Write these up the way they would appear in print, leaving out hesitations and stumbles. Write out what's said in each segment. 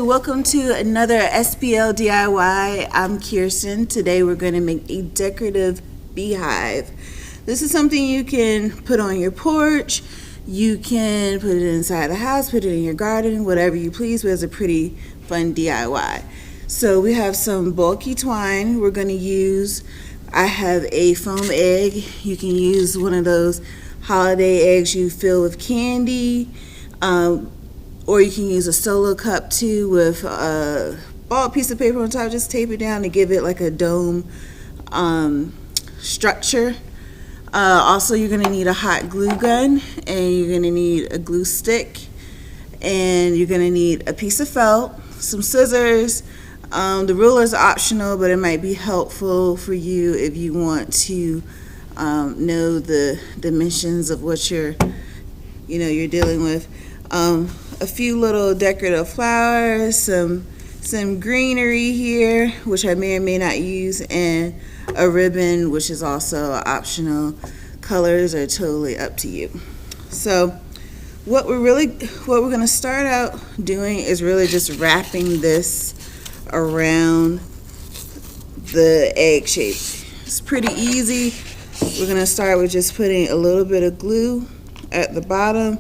welcome to another SPL DIY. I'm Kirsten. Today we're going to make a decorative beehive. This is something you can put on your porch. You can put it inside the house, put it in your garden, whatever you please, but it's a pretty fun DIY. So we have some bulky twine we're going to use. I have a foam egg. You can use one of those holiday eggs you fill with candy. Or you can use a solo cup too with a bald piece of paper on top. Just tape it down to give it like a dome structure. Also, you're going to need a hot glue gun, and you're going to need a glue stick, and you're going to need a piece of felt, some scissors. The ruler is optional, but it might be helpful for you if you want to know the dimensions of what you're dealing with. A few little decorative flowers, some greenery here, which I may or may not use, and a ribbon, which is also optional. Colors are totally up to you. So what we're going to start out doing is really just wrapping this around the egg shape. It's pretty easy. We're going to start with just putting a little bit of glue at the bottom.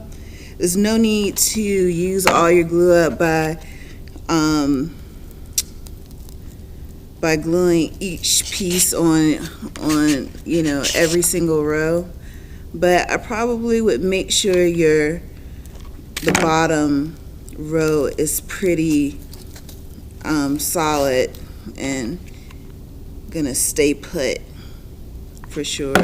There's no need to use all your glue up by gluing each piece on every single row, but I probably would make sure the bottom row is pretty solid and gonna stay put for sure.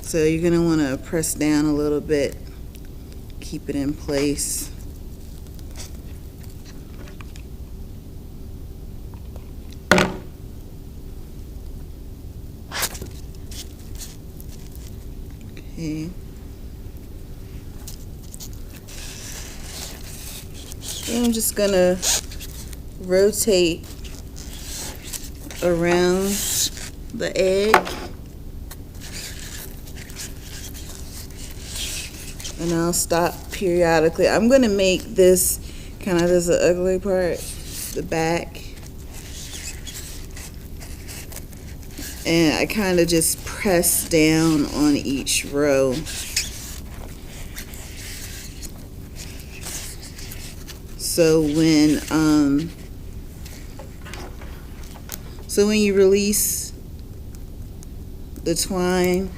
So you're going to want to press down a little bit, keep it in place. Okay. And I'm just going to rotate around the egg. And I'll stop periodically. I'm going to make this kind of as the ugly part, the back. And I kind of just press down on each row. So when you release the twine,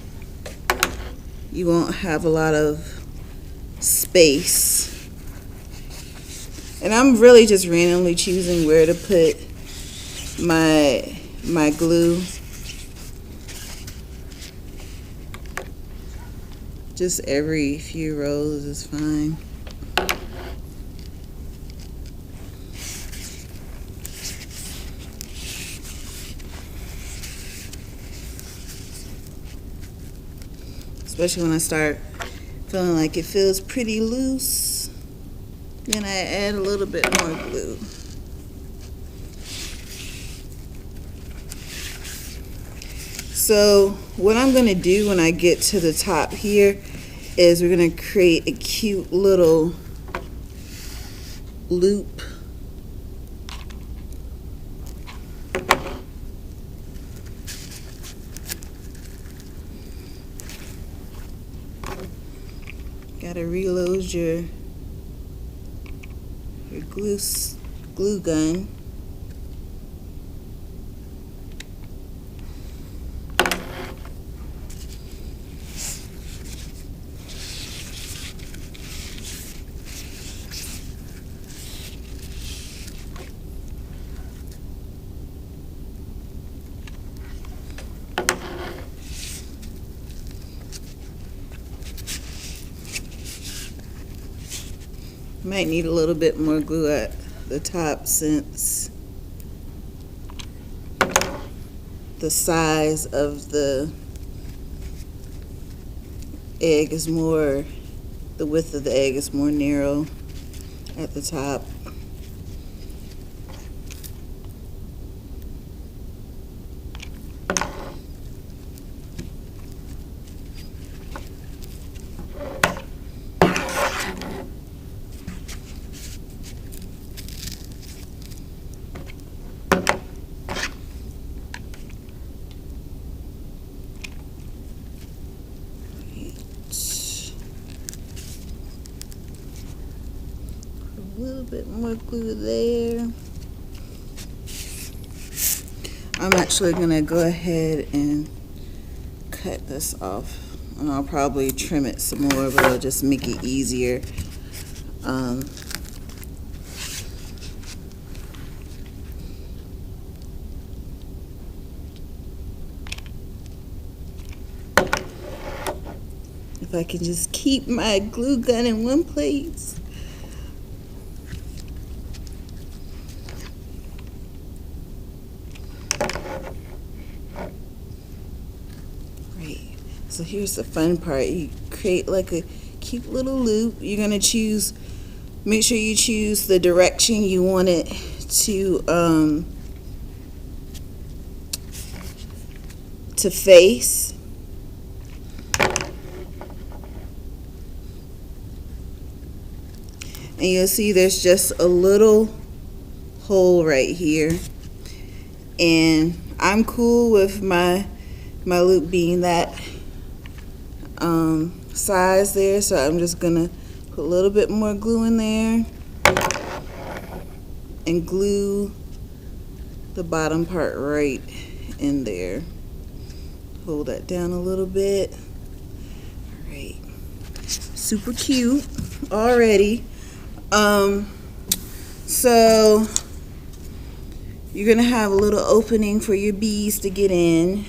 you won't have a lot of space. And I'm really just randomly choosing where to put my glue. Just every few rows is fine. Especially when I start feeling like it feels pretty loose, then I add a little bit more glue. So what I'm going to do when I get to the top here is we're going to create a cute little loop. Gotta reload your glue gun. Might need a little bit more glue at the top since the size of the egg is more, the width of the egg is more narrow at the top. little bit more glue there. I'm actually gonna go ahead and cut this off, and I'll probably trim it some more, but it'll just make it easier. If I can just keep my glue gun in one place. Right, so here's the fun part. You create like a cute little loop. You're gonna make sure you choose the direction you want it to face. And you'll see there's just a little hole right here, and I'm cool with my loop being that size there, so I'm just gonna put a little bit more glue in there and glue the bottom part right in there. Hold that down a little bit. All right, super cute already. So you're gonna have a little opening for your bees to get in.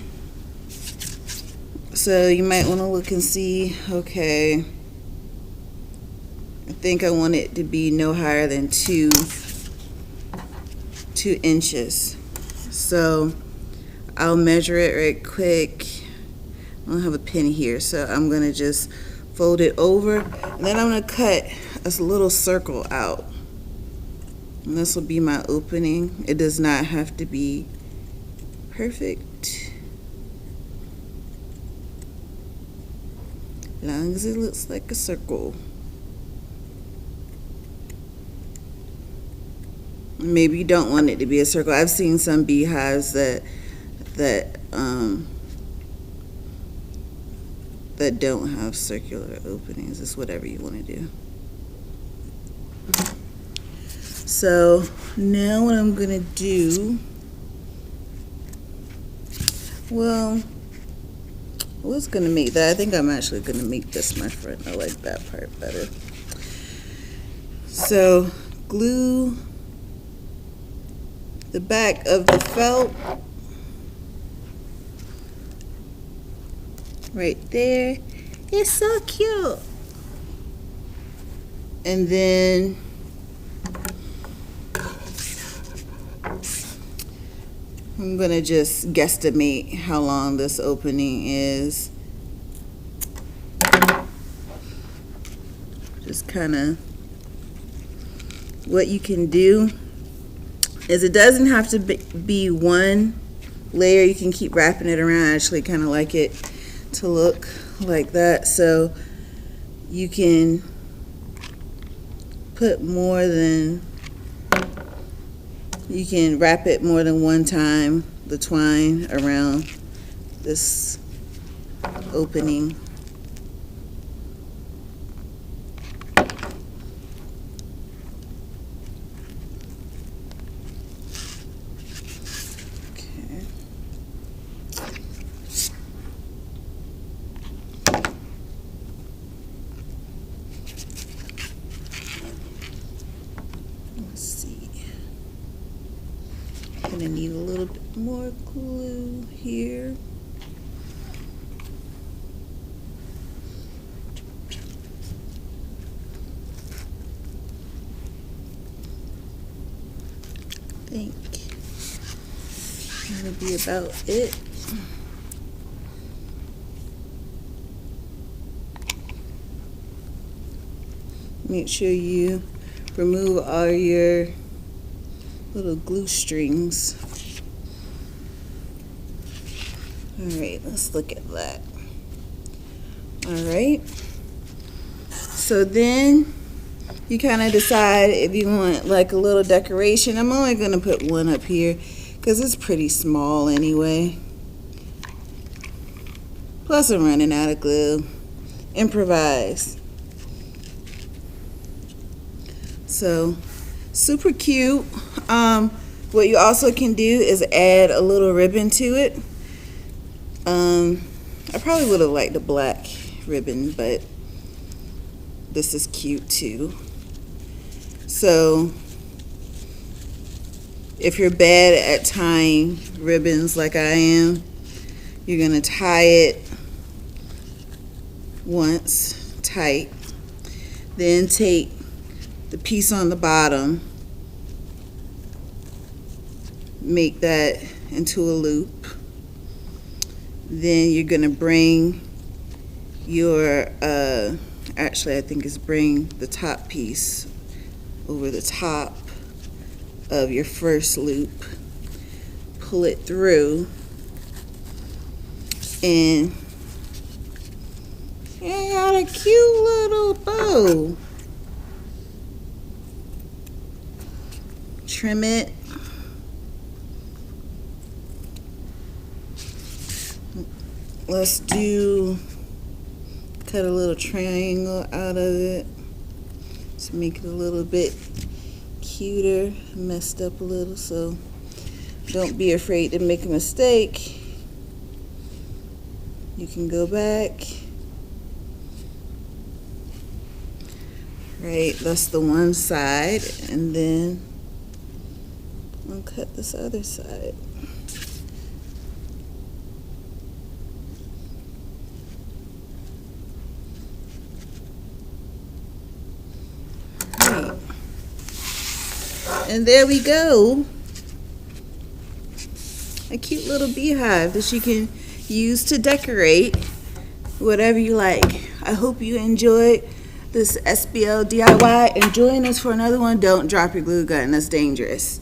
So you might want to look and see, okay, I think I want it to be no higher than 2 inches. So I'll measure it right quick. I don't have a pin here, so I'm gonna just fold it over, and then I'm gonna cut a little circle out. And this will be my opening. It does not have to be perfect, as long as it looks like a circle. Maybe you don't want it to be a circle. I've seen some beehives that don't have circular openings. It's whatever you want to do. So now what I'm gonna do, well, I was gonna make that. I think I'm actually gonna make this my friend. I like that part better. So glue the back of the felt right there. It's so cute. And then I'm gonna just guesstimate how long this opening is. Just kind of what you can do is it doesn't have to be one layer. You can keep wrapping it around. I actually kind of like it to look like that, so you can put you can wrap it more than one time, the twine, around this opening. Gonna need a little bit more glue here. I think that'll be about it. Make sure you remove all your little glue strings. All right, let's look at that. All right, so then you kind of decide if you want like a little decoration. I'm only gonna put one up here because it's pretty small anyway. Plus I'm running out of glue. Improvise. So super cute. What you also can do is add a little ribbon to it. I probably would have liked a black ribbon, but this is cute too. So if you're bad at tying ribbons like I am, you're gonna tie it once tight, then take the piece on the bottom, make that into a loop. Then you're gonna bring your actually I think it's bring the top piece over the top of your first loop, pull it through, and you got a cute little bow. Trim it. Let's cut a little triangle out of it to make it a little bit cuter. Messed up a little, so don't be afraid to make a mistake. You can go back. Right, that's the one side, and then I'll cut this other side. Right. And there we go. A cute little beehive that you can use to decorate whatever you like. I hope you enjoyed this SPL DIY and join us for another one. Don't drop your glue gun, that's dangerous.